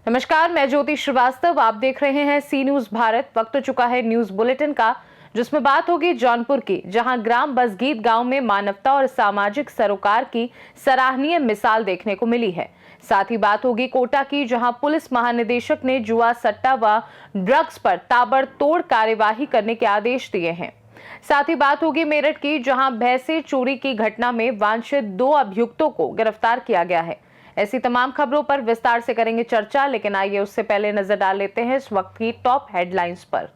नमस्कार, मैं ज्योति श्रीवास्तव। आप देख रहे हैं सी न्यूज भारत। वक्त हो चुका है न्यूज बुलेटिन का, जिसमें बात होगी जौनपुर की, जहां ग्राम बसगीत गांव में मानवता और सामाजिक सरोकार की सराहनीय मिसाल देखने को मिली है। साथ ही बात होगी कोटा की, जहां पुलिस महानिदेशक ने जुआ, सट्टा व ड्रग्स पर ताबड़तोड़ कार्यवाही करने के आदेश दिए हैं। साथ ही बात होगी मेरठ की, जहां भैंसे चोरी की घटना में वांछित 2 अभियुक्तों को गिरफ्तार किया गया है। ऐसी तमाम खबरों पर विस्तार से करेंगे चर्चा, लेकिन आइए उससे पहले नजर डाल लेते हैं इस वक्त की टॉप हेडलाइंस पर।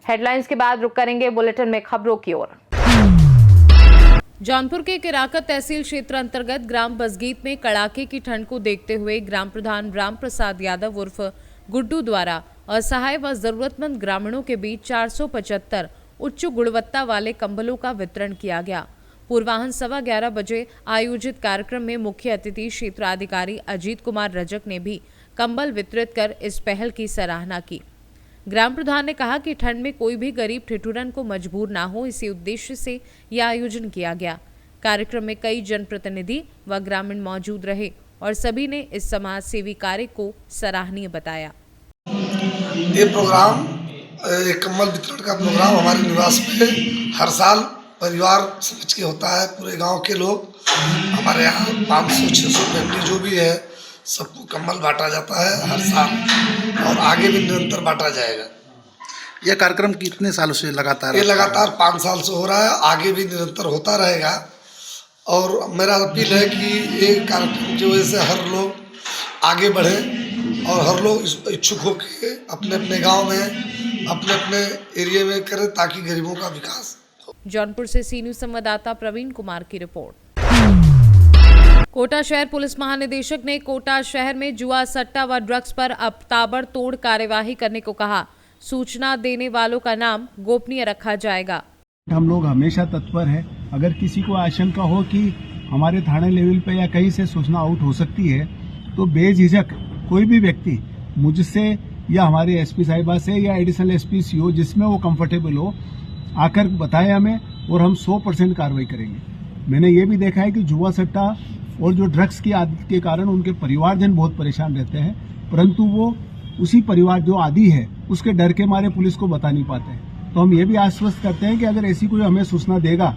हेडलाइंस के बाद रुक करेंगे बुलेटिन में खबरों की ओर। जौनपुर के किराकत तहसील क्षेत्र अंतर्गत ग्राम बसगीत में कड़ाके की ठंड को देखते हुए ग्राम प्रधान राम प्रसाद यादव उर्फ गुड्डू द्वारा असहाय व जरूरतमंद ग्रामीणों के बीच 475 उच्च गुणवत्ता वाले कंबलों का वितरण किया गया। पूर्वाह्न 11:15 बजे आयोजित कार्यक्रम में मुख्य अतिथि क्षेत्राधिकारी अजीत कुमार रजक ने भी कंबल वितरित कर इस पहल की सराहना की। ग्राम प्रधान ने कहा कि ठंड में कोई भी गरीब ठिठुरन को मजबूर ना हो, इसी उद्देश्य से यह आयोजन किया गया। कार्यक्रम में कई जनप्रतिनिधि व ग्रामीण मौजूद रहे और सभी ने इस समाज सेवी कार्य को सराहनीय बताया। ये प्रोग्राम, एक कंबल वितरण का प्रोग्राम हमारे निवास में हर साल परिवार समझ के होता है। पूरे गांव के लोग, हमारे यहाँ 500-600 फैमिली जो भी है, सबको कंबल बांटा जाता है हर साल और आगे भी निरंतर बांटा जाएगा। यह कार्यक्रम कितने सालों से लगातार? ये लगातार 5 साल से हो रहा है, आगे भी निरंतर होता रहेगा। और मेरा अपील है कि ये कार्यक्रम की वजह से हर लोग आगे बढ़े और हर लोग इच्छुक होकर अपने अपने गांव में, अपने अपने एरिया में करें, ताकि गरीबों का विकास हो। जौनपुर से सी न्यूज संवाददाता प्रवीण कुमार की रिपोर्ट। कोटा शहर पुलिस महानिदेशक ने कोटा शहर में जुआ, सट्टा व ड्रग्स पर अब ताबड़तोड़ कार्यवाही करने को कहा। सूचना देने वालों का नाम गोपनीय रखा जाएगा। हम लोग हमेशा तत्पर है। अगर किसी को आशंका हो कि हमारे थाने लेवल पे या कहीं से सूचना आउट हो सकती है, तो बेझिझक कोई भी व्यक्ति मुझसे या हमारे एसपी साहिबा से या एडिशनल एसपी सीओ, जिसमें वो कंफर्टेबल हो, आकर बताए हमें और हम 100% कार्रवाई करेंगे। मैंने ये भी देखा है कि जुआ, सट्टा और जो ड्रग्स की आदत के कारण उनके परिवारजन बहुत परेशान रहते हैं, परंतु वो उसी परिवार जो आदी है उसके डर के मारे पुलिस को बता नहीं पाते हैं। तो हम ये भी आश्वस्त करते हैं कि अगर ऐसी कोई हमें सूचना देगा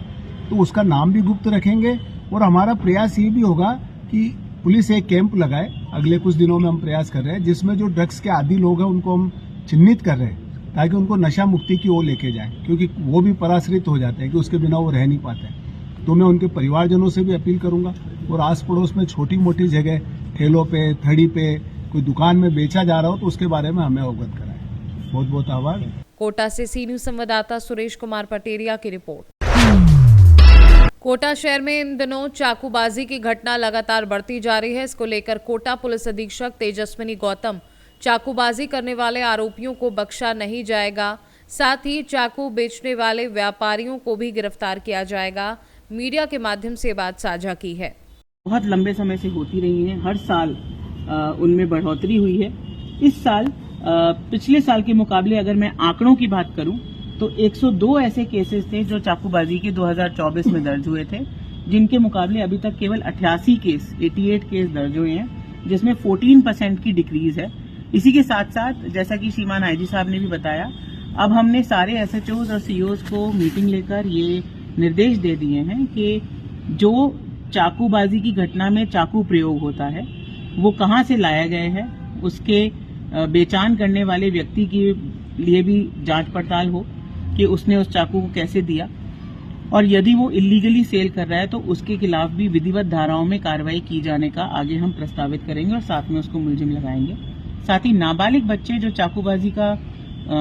तो उसका नाम भी गुप्त रखेंगे और हमारा प्रयास ये भी होगा कि पुलिस एक कैंप लगाए। अगले कुछ दिनों में हम प्रयास कर रहे हैं, जिसमें जो ड्रग्स के आदी लोग हैं उनको हम चिन्हित कर रहे हैं, ताकि उनको नशा मुक्ति की ओर लेके जाए, क्योंकि वो भी पराश्रित हो जाते हैं कि उसके बिना वो रह नहीं पाते। तो मैं उनके परिवारजनों से भी अपील करूंगा और आस पड़ोस में छोटी मोटी जगह, ठेलों पे, थड़ी पे कोई दुकान में बेचा जा रहा हो तो उसके बारे में हमें अवगत कराएं। बहुत बहुत आभार। कोटा से सी न्यूज संवाददाता सुरेश कुमार पटेरिया की रिपोर्ट। कोटा शहर में इन दिनों चाकूबाजी की घटना लगातार बढ़ती जा रही है। इसको लेकर कोटा पुलिस अधीक्षक तेजस्विनी गौतम, चाकूबाजी करने वाले आरोपियों को बख्शा नहीं जाएगा, साथ ही चाकू बेचने वाले व्यापारियों को भी गिरफ्तार किया जाएगा, मीडिया के माध्यम से बात साझा की है। बहुत लंबे समय से होती रही हैं, हर साल उनमें बढ़ोतरी हुई है। इस साल पिछले साल के मुकाबले अगर मैं आंकड़ों की बात करूं तो 102 ऐसे केसेस थे जो चाकूबाजी के 2024 में दर्ज हुए थे, जिनके मुकाबले अभी तक केवल 88 केस दर्ज हुए हैं, जिसमें 14% की डिक्रीज है। इसी के साथ साथ जैसा कि श्रीमान आईजी साहब ने भी बताया, अब हमने सारे एसएचओज और सीओज को मीटिंग लेकर ये निर्देश दे दिए हैं कि जो चाकूबाजी की घटना में चाकू प्रयोग होता है वो कहां से लाया गया है, उसके बेचान करने वाले व्यक्ति के लिए भी जांच पड़ताल हो कि उसने उस चाकू को कैसे दिया, और यदि वो इलीगली सेल कर रहा है तो उसके खिलाफ भी विधिवत धाराओं में कार्रवाई की जाने का आगे हम प्रस्तावित करेंगे और साथ में उसको मुलजिम लगाएंगे। साथ ही नाबालिग बच्चे जो चाकूबाजी का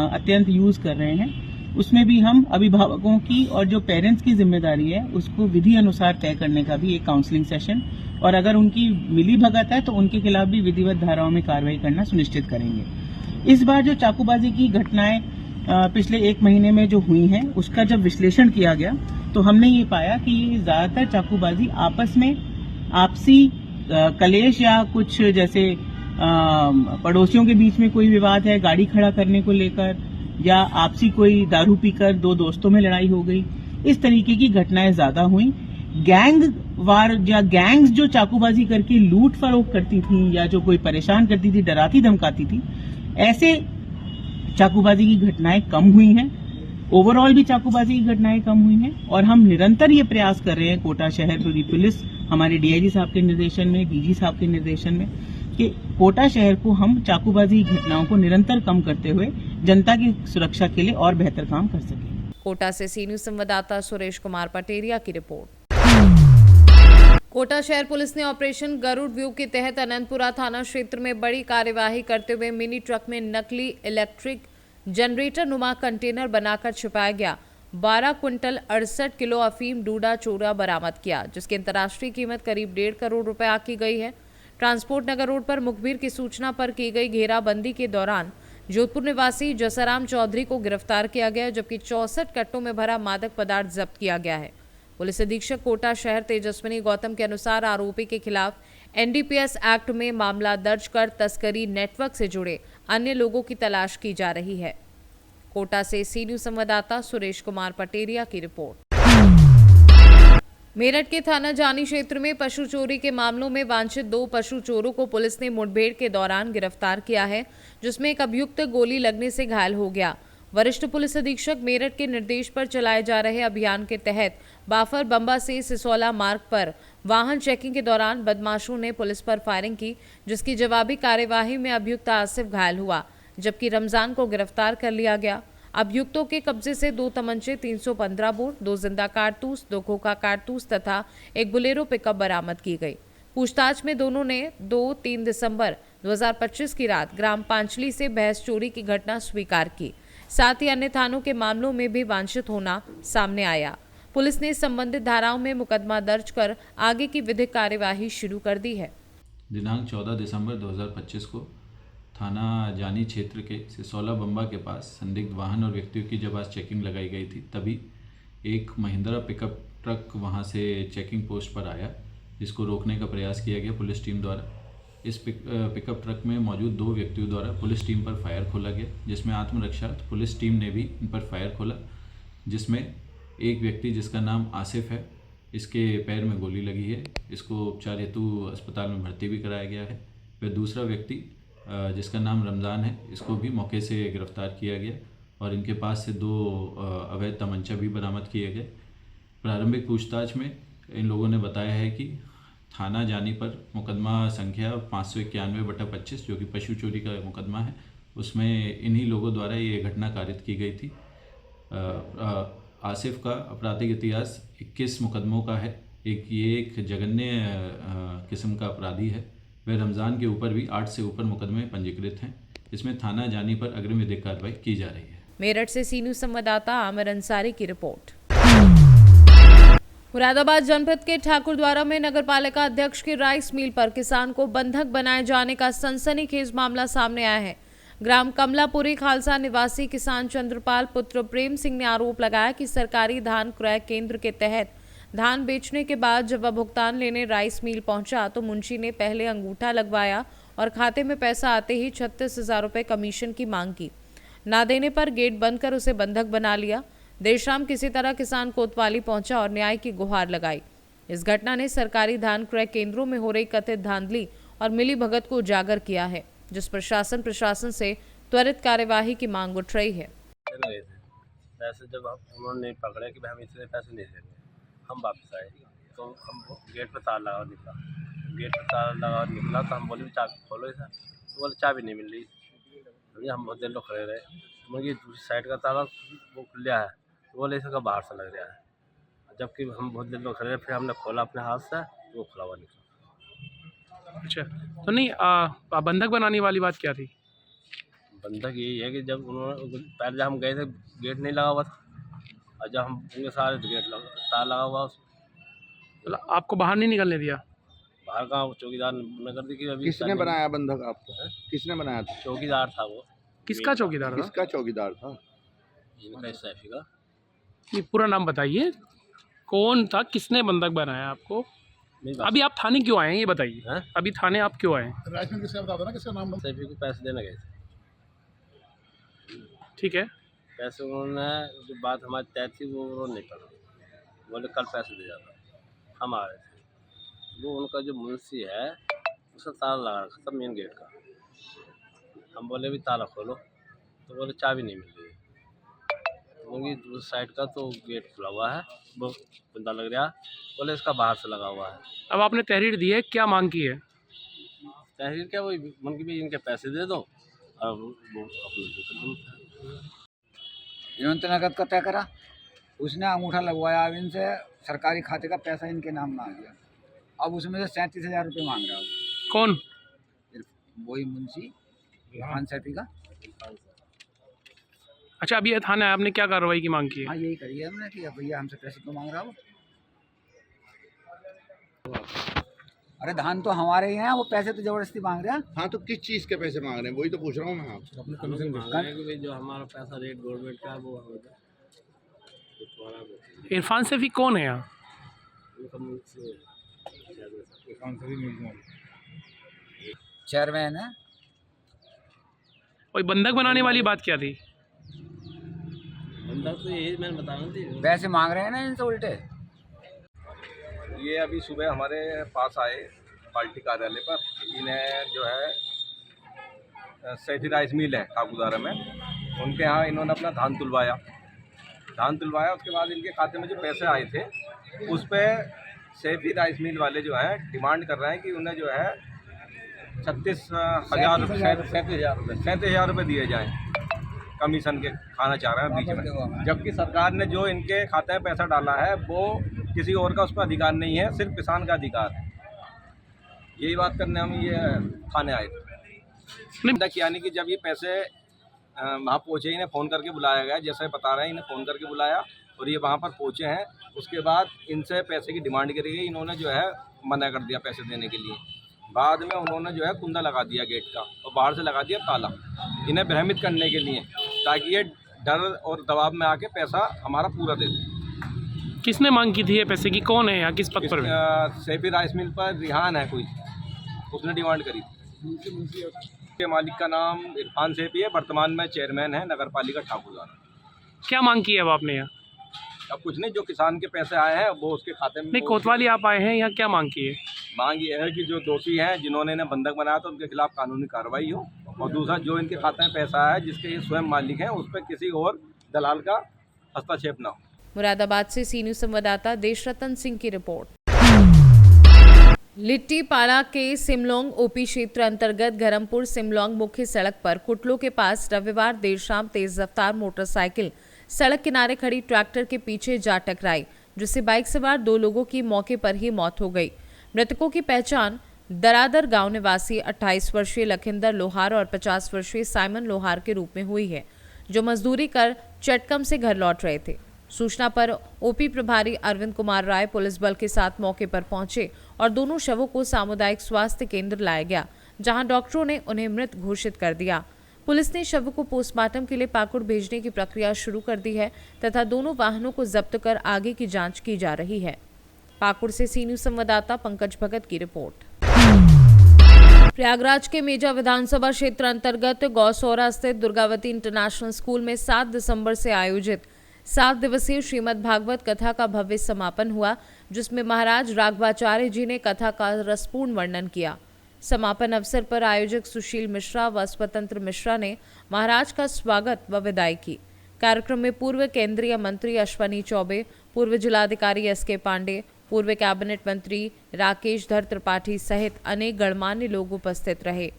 अत्यंत यूज कर रहे हैं, उसमें भी हम अभिभावकों की और जो पेरेंट्स की जिम्मेदारी है उसको विधि अनुसार तय करने का भी एक काउंसलिंग सेशन, और अगर उनकी मिली भगत है तो उनके खिलाफ भी विधिवत धाराओं में कार्रवाई करना सुनिश्चित करेंगे। इस बार जो चाकूबाजी की घटनाएं पिछले 1 महीने में जो हुई हैं उसका जब विश्लेषण किया गया तो हमने ये पाया कि ज्यादातर चाकूबाजी आपस में आपसी कलेश या कुछ जैसे पड़ोसियों के बीच में कोई विवाद है, गाड़ी खड़ा करने को लेकर, या आपसी कोई दारू पीकर 2 दोस्तों में लड़ाई हो गई, इस तरीके की घटनाएं ज्यादा हुई। गैंग वार या गैंग्स जो चाकूबाजी करके लूट फरोख्त करती थी या जो कोई परेशान करती थी, डराती धमकाती थी, ऐसे चाकूबाजी की घटनाएं कम हुई हैं। ओवरऑल भी चाकूबाजी की घटनाएं कम हुई हैं और हम निरंतर ये प्रयास कर रहे हैं कोटा शहर पूरी पुलिस हमारे डीआईजी साहब के निर्देशन में, डीजी साहब के निर्देशन में, कि कोटा शहर को हम चाकूबाजी की घटनाओं को निरंतर कम करते हुए जनता की सुरक्षा के लिए और बेहतर काम कर सकें। कोटा से सी न्यूज संवाददाता सुरेश कुमार पटेरिया की रिपोर्ट। कोटा शहर पुलिस ने ऑपरेशन गरुड़ व्यू के तहत अनंतपुरा थाना क्षेत्र में बड़ी कार्यवाही करते हुए मिनी ट्रक में नकली इलेक्ट्रिक जनरेटर नुमा कंटेनर बनाकर छिपाया गया 12 क्विंटल 68 किलो अफीम डूडा चूरा बरामद किया, जिसकी अंतर्राष्ट्रीय कीमत करीब 1.5 करोड़ रुपए आकी गई है। ट्रांसपोर्ट नगर रोड पर मुखबिर की सूचना पर की गई घेराबंदी के दौरान जोधपुर निवासी जसराम चौधरी को गिरफ्तार किया गया, जबकि 64 कट्टों में भरा मादक पदार्थ जब्त किया गया है। पुलिस अधीक्षक कोटा शहर तेजस्विनी गौतम के अनुसार आरोपी के खिलाफ एनडीपीएस एक्ट में मामला दर्ज कर तस्करी नेटवर्क से जुड़े अन्य लोगों की तलाश की जा रही है। कोटा से सी न्यूज संवाददाता सुरेश कुमार पटेरिया की रिपोर्ट। मेरठ के थाना जानी क्षेत्र में पशु चोरी के मामलों में वांछित 2 पशु चोरों को पुलिस ने मुठभेड़ के दौरान गिरफ्तार किया है, जिसमें एक अभियुक्त गोली लगने से घायल हो गया। वरिष्ठ पुलिस अधीक्षक मेरठ के निर्देश पर चलाए जा रहे अभियान के तहत बाफर बंबा से सिसोला मार्ग पर वाहन चेकिंग के दौरान बदमाशों ने पुलिस पर फायरिंग की, जिसकी जवाबी कार्यवाही में अभियुक्त आसिफ घायल हुआ, जबकि रमजान को गिरफ्तार कर लिया गया। अभियुक्तों के कब्जे से 2 तमंचे, 315 बोर, 2 जिंदा कारतूस, 2 खोखा कारतूस तथा एक बुलेरो पिकअप बरामद की गई। पूछताछ में दोनों ने 2-3 दिसंबर 2025 की रात ग्राम पांचली से भैंस चोरी की घटना स्वीकार की। साथ ही अन्य थानों के मामलों में भी वांछित होना सामने आया। पुलिस ने संबंधित धाराओं में मुकदमा दर्ज कर आगे की विधिक कार्यवाही शुरू कर दी है। दिनांक 14 दिसंबर 2025 को थाना जानी क्षेत्र के सिसोला बम्बा के पास संदिग्ध वाहन और व्यक्तियों की जब आज चेकिंग लगाई गई थी, तभी एक महिंद्रा पिकअप ट्रक वहां से चेकिंग पोस्ट पर आया, जिसको रोकने का प्रयास किया गया पुलिस टीम द्वारा। इस पिकअप ट्रक में मौजूद 2 व्यक्तियों द्वारा पुलिस टीम पर फायर खोला गया, जिसमें आत्मरक्षा पुलिस टीम ने भी इन पर फायर खोला, जिसमें एक व्यक्ति जिसका नाम आसिफ है, इसके पैर में गोली लगी है, इसको उपचार हेतु अस्पताल में भर्ती भी कराया गया है। वह दूसरा व्यक्ति जिसका नाम रमज़ान है, इसको भी मौके से गिरफ्तार किया गया और इनके पास से 2 अवैध तमंचा भी बरामद किए गए। प्रारंभिक पूछताछ में इन लोगों ने बताया है कि थाना जानी पर मुकदमा संख्या 591/25 जो कि पशु चोरी का मुकदमा है, उसमें इन्हीं लोगों द्वारा ये घटना कारित की गई थी। आसिफ का आपराधिक इतिहास 21 मुकदमों का है। एक जघन्य किस्म का अपराधी है। वह रमज़ान के ऊपर भी 8 से ऊपर मुकदमे पंजीकृत हैं। इसमें थाना जानी पर अग्रिम विधिक कार्रवाई की जा रही है। मेरठ से सी न्यूज संवाददाता आमिर अंसारी की रिपोर्ट। मुरादाबाद जनपद के ठाकुरद्वारा में नगरपालिका अध्यक्ष के राइस मिल पर किसान को बंधक बनाए जाने का सनसनीखेज मामला सामने आया है। ग्राम कमलापुरी खालसा निवासी किसान चंद्रपाल पुत्र प्रेम सिंह ने आरोप लगाया कि सरकारी धान क्रय केंद्र के तहत धान बेचने के बाद जब वह भुगतान लेने राइस मिल पहुंचा तो मुंशी ने पहले अंगूठा लगवाया और खाते में पैसा आते ही 36,000 रुपये कमीशन की मांग की। ना देने पर गेट बंद कर उसे बंधक बना लिया। देर शाम किसी तरह किसान कोतवाली पहुंचा और न्याय की गुहार लगाई। इस घटना ने सरकारी धान क्रय केंद्रों में हो रही कथित धांधली और मिली भगत को उजागर किया है, जिस प्रशासन से त्वरित कार्यवाही की मांग उठ रही है। पैसे जब उन्होंने पकड़े कि हम इतने पैसे नहीं देंगे, हम वापस आए तो हम गेट पर ताला लगा निकला। गेट पर ताला लगा निकला तो हम बोले चाबी खोलो सर, तो बोले चाबी नहीं मिल रही। भैया हम बहुत देर लोग खड़े रहे, मुझे दूसरी साइड का ताला वो खुल गया है, तो बोले इसका बाहर से लग रहा है। जबकि हम बहुत देर लोग खड़े रहे, फिर हमने खोला अपने हाथ से, तो वो खुला हुआ निकला। अच्छा, तो नहीं बंधक बनाने वाली बात क्या थी? बंधक यही है कि जब उन्होंने पहले जब हम गए थे गेट नहीं लगा हुआ था, और जब हम उनके सारे तार लगा हुआ उसमें। मतलब आपको बाहर नहीं निकलने दिया? बाहर का चौकीदार ने कर दी कि अभी किसने बनाया बंधक आपको? किसने बनाया था? चौकीदार था वो। किसका चौकीदार था? किसका चौकीदार था? इनका सैफी का। ये पूरा नाम बताइए, कौन था, किसने बंधक बनाया आपको? अभी आप थाने क्यों आए हैं ये बताइए? हैं? अभी थाने आप क्यों आए हैं? सैफी को पैसे देने गए थे। ठीक है, पैसे उन्होंने जो बात हमारी तय थी वो उन्होंने नहीं पड़ा, बोले कल पैसे दे जाता। हम आ रहे थे, वो उनका जो मुंशी है उसने ताला लगा रखा था मेन गेट का। हम बोले भी ताला खोलो, तो बोले चाबी नहीं मिल रही, क्योंकि उस साइड का तो गेट खुला हुआ है, वो कुंदा लग रहा, बोले इसका बाहर से लगा हुआ है। अब आपने तहरीर दी है, क्या मांग की है? तहरीर क्या, वही मन की भी इनके पैसे दे दो और वो अपने इन्होंने तो नकद का तय करा, उसने अंगूठा लगवाया, अब इनसे सरकारी खाते का पैसा इनके नाम में आ गया। अब उसमें से 37,000 रुपये मांग रहा है। कौन? वही मुंशी इरफान सैफी का। अच्छा, अभी ये थाने आए, आपने क्या कार्रवाई की मांग की है? हाँ, यही करी है हमने कि भैया हमसे पैसे क्यों मांग रहा हो। अरे धान तो हमारे ही हैं, वो पैसे तो जबरदस्ती मांग रहे हैं। हाँ, तो किस चीज़ के पैसे मांग रहे हैं? वही तो पूछ रहा हूँ मैं आपसे। जो हमारा पैसा रेट गवर्नमेंट का वो इरफान सैफी कौन है यहाँ? चेयरमैन है। कोई बंधक बनाने वाली बात क्या थी? बंधक तो यही मैंने बताया थी, पैसे मांग रहे हैं ना इनसे उल्टे। ये अभी सुबह हमारे पास आए पार्टी कार्यालय पर, इन्हें जो है सैफी राइस मिल है काकूदारा में, उनके यहाँ इन्होंने अपना धान तुलवाया। उसके बाद इनके खाते में जो पैसे आए थे उस पर सैफी राइस मिल वाले जो हैं डिमांड कर रहे हैं कि उन्हें जो है 37,000 रुपये दिए जाएँ, कमीशन के खाना चाह रहे हैं बीच में, जबकि सरकार ने जो इनके खाते में पैसा डाला है वो किसी और का उस पर अधिकार नहीं है, सिर्फ किसान का अधिकार है। यही बात करने हम ये थाने आए थे। यानी कि जब ये पैसे वहाँ पहुँचे, इन्हें फ़ोन करके बुलाया गया, जैसे बता रहे हैं इन्हें फ़ोन करके बुलाया और ये वहाँ पर पहुँचे हैं। उसके बाद इनसे पैसे की डिमांड करी गई, इन्होंने जो है मना कर दिया पैसे देने के लिए। बाद में उन्होंने जो है कुंदा लगा दिया गेट का और बाहर से लगा दिया ताला, इन्हें भ्रमित करने के लिए, ताकि ये डर और दबाव में आके पैसा हमारा पूरा दे दें। किसने मांग की थी ये पैसे की? कौन है यहाँ, किस पद पर? सैफी राइस मिल पर रिहान है कोई, उसने डिमांड करी थी। के मालिक का नाम इरफान सैफी है, वर्तमान में चेयरमैन है नगर पालिका ठाकुरदारा। क्या मांग की है अब आपने यहाँ? अब कुछ नहीं, जो किसान के पैसे आए हैं वो उसके खाते में। नहीं, कोतवाली आप आए हैं, यहाँ क्या मांग की है? मांग ये है कि जो दोषी हैं जिन्होंने इन्हें बंधक बनाया था उनके खिलाफ कानूनी कार्रवाई हो, और दूसरा जो इनके खाते में पैसा है जिसके ये स्वयं मालिक हैं उस पर किसी और दलाल का हस्तक्षेप न हो। मुरादाबाद से सी न्यूज़ संवाददाता देशरतन सिंह की रिपोर्ट। लिट्टीपाड़ा के सिमलोंग ओपी क्षेत्र अंतर्गत धरमपुर सिमलोंग मुख्य सड़क पर कुटलो के पास रविवार देर शाम तेज रफ्तार मोटरसाइकिल सड़क किनारे खड़ी ट्रैक्टर के पीछे जा टकराई, जिससे बाइक सवार 2 लोगों की मौके पर ही मौत हो गई। मृतकों की पहचान दरादर गांव निवासी 28 वर्षीय लखिंदर लोहार और 50 वर्षीय साइमन लोहार के रूप में हुई है, जो मजदूरी कर चटकम से घर लौट रहे थे। सूचना पर ओपी प्रभारी अरविंद कुमार राय पुलिस बल के साथ मौके पर पहुंचे और दोनों शवों को सामुदायिक स्वास्थ्य केंद्र लाया गया, जहां डॉक्टरों ने उन्हें मृत घोषित कर दिया। पुलिस ने शव को पोस्टमार्टम के लिए पाकुड़ भेजने की प्रक्रिया शुरू कर दी है तथा दोनों वाहनों को जब्त कर आगे की जांच की जा रही है। पाकुड़ से सी न्यूज़ संवाददाता पंकज भगत की रिपोर्ट। प्रयागराज के मेजा विधानसभा क्षेत्र अंतर्गत गौसौरा स्थित दुर्गावती इंटरनेशनल स्कूल में 7 दिसंबर से आयोजित 7 दिवसीय श्रीमद् भागवत कथा का भव्य समापन हुआ, जिसमें महाराज राघवाचार्य जी ने कथा का रसपूर्ण वर्णन किया। समापन अवसर पर आयोजक सुशील मिश्रा व स्वतंत्र मिश्रा ने महाराज का स्वागत व विदाई की। कार्यक्रम में पूर्व केंद्रीय मंत्री अश्वनी चौबे, पूर्व जिलाधिकारी एस.के. पांडे, पूर्व कैबिनेट मंत्री राकेश धर त्रिपाठी सहित अनेक गणमान्य लोग उपस्थित रहे।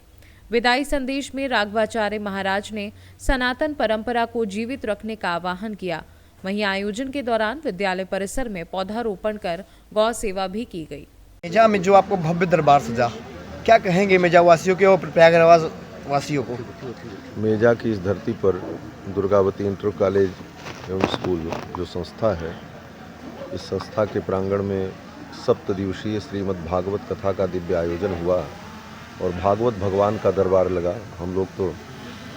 विदाई संदेश में राघवाचार्य महाराज ने सनातन परंपरा को जीवित रखने का आह्वान किया। वहीं आयोजन के दौरान विद्यालय परिसर में पौधारोपण कर गौ सेवा भी की गई। मेजा में जो आपको भव्य दरबार सजा, क्या कहेंगे मेजा वासियों के और प्रयागराज वासियों को। मेजा की इस धरती पर दुर्गावती इंटर कॉलेज एवं स्कूल जो संस्था है, इस संस्था के प्रांगण में सप्तदिवसीय श्रीमद् भागवत कथा का दिव्य आयोजन हुआ और भागवत भगवान का दरबार लगा। हम लोग तो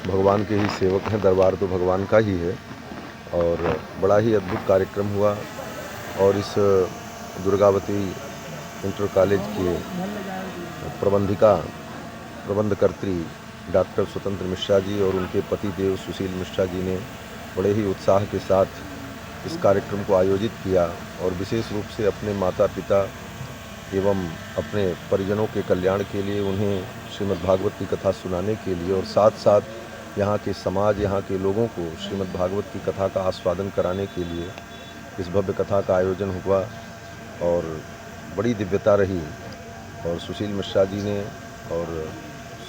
भगवान के ही सेवक हैं, दरबार तो भगवान का ही है और बड़ा ही अद्भुत कार्यक्रम हुआ। और इस दुर्गावती इंटर कॉलेज के प्रबंधकर्त्री डॉक्टर स्वतंत्र मिश्रा जी और उनके पति देव सुशील मिश्रा जी ने बड़े ही उत्साह के साथ इस कार्यक्रम को आयोजित किया और विशेष रूप से अपने माता पिता एवं अपने परिजनों के कल्याण के लिए उन्हें श्रीमद् भागवत की कथा सुनाने के लिए और साथ साथ यहाँ के समाज, यहाँ के लोगों को श्रीमद् भागवत की कथा का आस्वादन कराने के लिए इस भव्य कथा का आयोजन हुआ और बड़ी दिव्यता रही। और सुशील मिश्रा जी ने और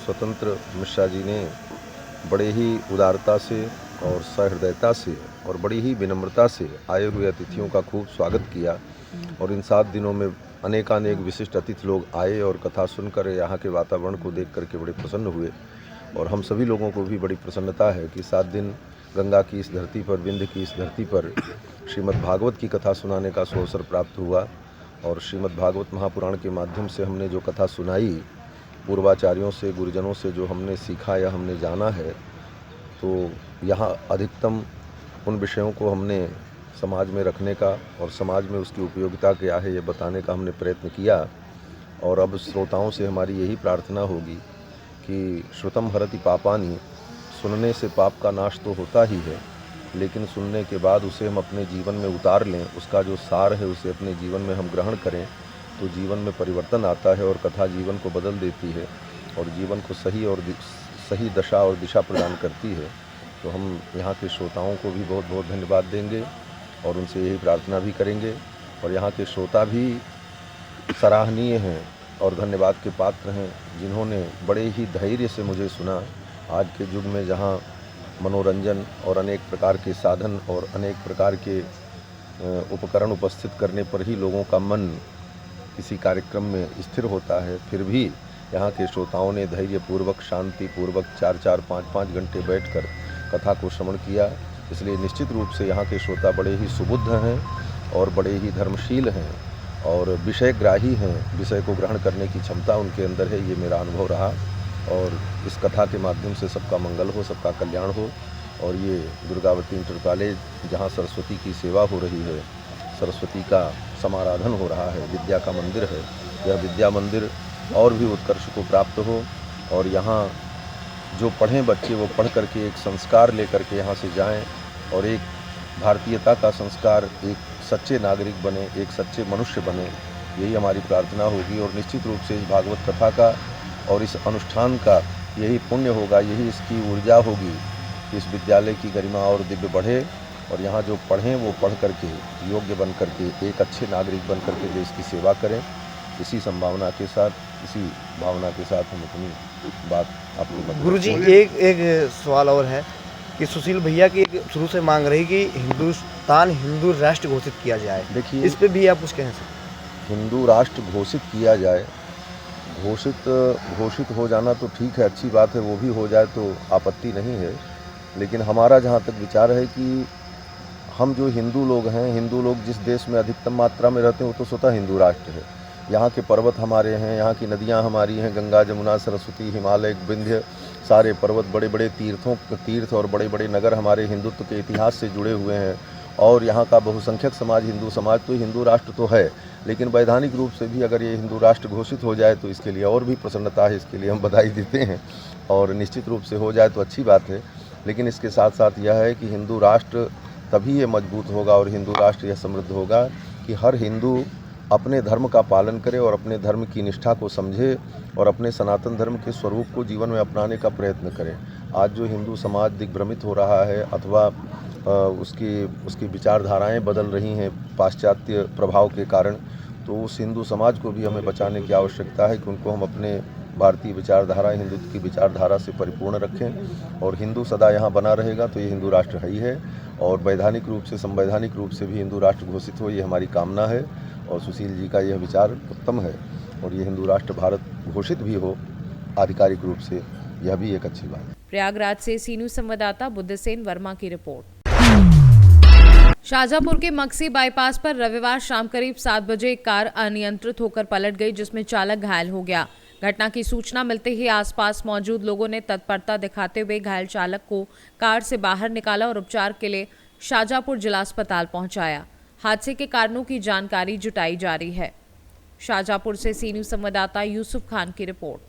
स्वतंत्र मिश्रा जी ने बड़े ही उदारता से और सहृदयता से और बड़ी ही विनम्रता से आए हुए अतिथियों का खूब स्वागत किया। और इन 7 दिनों में अनेकानेक विशिष्ट अतिथि लोग आए और कथा सुनकर यहाँ के वातावरण को देख करके बड़े प्रसन्न हुए। और हम सभी लोगों को भी बड़ी प्रसन्नता है कि 7 दिन गंगा की इस धरती पर, विंध्य की इस धरती पर श्रीमद् भागवत की कथा सुनाने का अवसर प्राप्त हुआ। और श्रीमद् भागवत महापुराण के माध्यम से हमने जो कथा सुनाई, पूर्वाचार्यों से, गुरुजनों से जो हमने सीखा या हमने जाना है, तो यहाँ अधिकतम उन विषयों को हमने समाज में रखने का और समाज में उसकी उपयोगिता क्या है ये बताने का हमने प्रयत्न किया। और अब श्रोताओं से हमारी यही प्रार्थना होगी कि श्रुतम हरति पापानि, सुनने से पाप का नाश तो होता ही है, लेकिन सुनने के बाद उसे हम अपने जीवन में उतार लें, उसका जो सार है उसे अपने जीवन में हम ग्रहण करें तो जीवन में परिवर्तन आता है और कथा जीवन को बदल देती है और जीवन को सही दशा और दिशा प्रदान करती है। तो हम यहाँ के श्रोताओं को भी बहुत बहुत धन्यवाद देंगे और उनसे यही प्रार्थना भी करेंगे। और यहाँ के श्रोता भी सराहनीय हैं और धन्यवाद के पात्र हैं, जिन्होंने बड़े ही धैर्य से मुझे सुना। आज के युग में जहाँ मनोरंजन और अनेक प्रकार के साधन और अनेक प्रकार के उपकरण उपस्थित करने पर ही लोगों का मन किसी कार्यक्रम में स्थिर होता है, फिर भी यहाँ के श्रोताओं ने धैर्यपूर्वक, शांतिपूर्वक 4-4, 5-5 घंटे बैठकर कथा को श्रवण किया। इसलिए निश्चित रूप से यहाँ के श्रोता बड़े ही सुबुद्ध हैं और बड़े ही धर्मशील हैं और विषयग्राही हैं, विषय को ग्रहण करने की क्षमता उनके अंदर है, ये मेरा अनुभव रहा। और इस कथा के माध्यम से सबका मंगल हो, सबका कल्याण हो। और ये दुर्गावती इंटर कॉलेज जहाँ सरस्वती की सेवा हो रही है, सरस्वती का समाराधन हो रहा है, विद्या का मंदिर है, यह विद्या मंदिर और भी उत्कर्ष को प्राप्त हो और यहाँ जो पढ़ें बच्चे वो पढ़ करके एक संस्कार लेकर के यहाँ से जाएं और एक भारतीयता का संस्कार, एक सच्चे नागरिक बने, एक सच्चे मनुष्य बने, यही हमारी प्रार्थना होगी। और निश्चित रूप से इस भागवत कथा का और इस अनुष्ठान का यही पुण्य होगा, यही इसकी ऊर्जा होगी कि इस विद्यालय की गरिमा और दिव्य बढ़े और यहाँ जो पढ़ें वो पढ़ करके योग्य बन करके एक अच्छे नागरिक बन करके देश की सेवा करें। इसी संभावना के साथ, इसी भावना के साथ हम अपनी बात आपको गुरुजी एक सवाल और है कि सुशील भैया की शुरू से मांग रही कि हिंदुस्तान हिंदू राष्ट्र घोषित किया जाए। देखिए, इस पे भी आप कुछ कह सकते? हिंदू राष्ट्र घोषित किया जाए, घोषित हो जाना तो ठीक है, अच्छी बात है, वो भी हो जाए तो आपत्ति नहीं है। लेकिन हमारा जहाँ तक विचार है कि हम जो हिंदू लोग हैं, हिंदू लोग जिस देश में अधिकतम मात्रा में रहते हैं वो तो स्वतः हिंदू राष्ट्र है। यहाँ के पर्वत हमारे हैं, यहाँ की नदियाँ हमारी हैं, गंगा, जमुना, सरस्वती, हिमालय, विंध्य, सारे पर्वत, बड़े बड़े तीर्थ और बड़े बड़े नगर हमारे हिंदुत्व के इतिहास से जुड़े हुए हैं। और यहाँ का बहुसंख्यक समाज, हिंदू समाज तो हिंदू राष्ट्र तो है, लेकिन वैधानिक रूप से भी अगर ये हिंदू राष्ट्र घोषित हो जाए तो इसके लिए और भी प्रसन्नता है, इसके लिए हम बधाई देते हैं। और निश्चित रूप से हो जाए तो अच्छी बात है। लेकिन इसके साथ साथ यह है कि हिंदू राष्ट्र तभी ये मजबूत होगा और हिंदू राष्ट्र यह समृद्ध होगा कि हर हिंदू अपने धर्म का पालन करे और अपने धर्म की निष्ठा को समझे और अपने सनातन धर्म के स्वरूप को जीवन में अपनाने का प्रयत्न करे। आज जो हिंदू समाज दिग्भ्रमित हो रहा है अथवा उसकी विचारधाराएं बदल रही हैं पाश्चात्य प्रभाव के कारण, तो उस हिंदू समाज को भी हमें बचाने की आवश्यकता है कि उनको हम अपने भारतीय विचारधारा, हिंदुत्व की विचारधारा से परिपूर्ण रखें। और हिंदू सदा यहाँ बना रहेगा तो ये हिंदू राष्ट्र है ही है। और वैधानिक रूप से, संवैधानिक रूप से भी हिंदू राष्ट्र घोषित हो, ये हमारी कामना है। और सुशील जी का यह विचार उत्तम है और ये हिंदू राष्ट्र भारत घोषित भी हो आधिकारिक रूप से, यह भी एक अच्छी बात है। प्रयागराज से सी न्यूज संवाददाता बुद्धसेन वर्मा की रिपोर्ट। शाहजहांपुर के मक्सी बाईपास पर रविवार शाम करीब 7 बजे एक कार अनियंत्रित होकर पलट गई, जिसमें चालक घायल हो गया। घटना की सूचना मिलते ही आसपास मौजूद लोगों ने तत्परता दिखाते हुए घायल चालक को कार से बाहर निकाला और उपचार के लिए शाहजहांपुर जिला अस्पताल पहुंचाया। हादसे के कारणों की जानकारी जुटाई जा रही है। शाहजहांपुर से सी न्यूज संवाददाता यूसुफ खान की रिपोर्ट।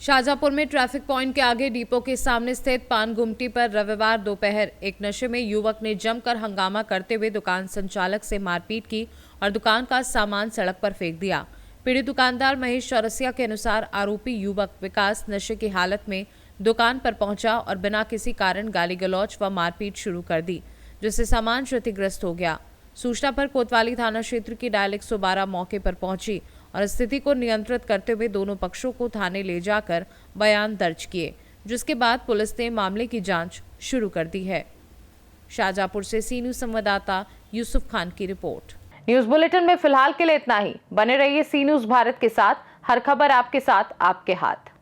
शाहजहांपुर में ट्रैफिक पॉइंट के आगे डिपो के सामने स्थित पान गुमटी पर रविवार दोपहर एक नशे में युवक ने जमकर हंगामा करते हुए दुकान संचालक से मारपीट की और दुकान का सामान सड़क पर फेंक दिया। पीड़ित दुकानदार महेश चौरसिया के अनुसार आरोपी युवक विकास नशे की हालत में दुकान पर पहुंचा और बिना किसी कारण गाली गलौज व मारपीट शुरू कर दी, जिससे सामान क्षतिग्रस्त हो गया। सूचना पर कोतवाली थाना क्षेत्र की डायल 112 मौके पर पहुंची और स्थिति को नियंत्रित करते हुए दोनों पक्षों को थाने ले जाकर बयान दर्ज किए, जिसके बाद पुलिस ने मामले की जांच शुरू कर दी है। शाहजहांपुर से सी न्यूज संवाददाता यूसुफ खान की रिपोर्ट। न्यूज बुलेटिन में फिलहाल के लिए इतना ही। बने रहिए सी न्यूज भारत के साथ। हर खबर आपके साथ, आपके हाथ।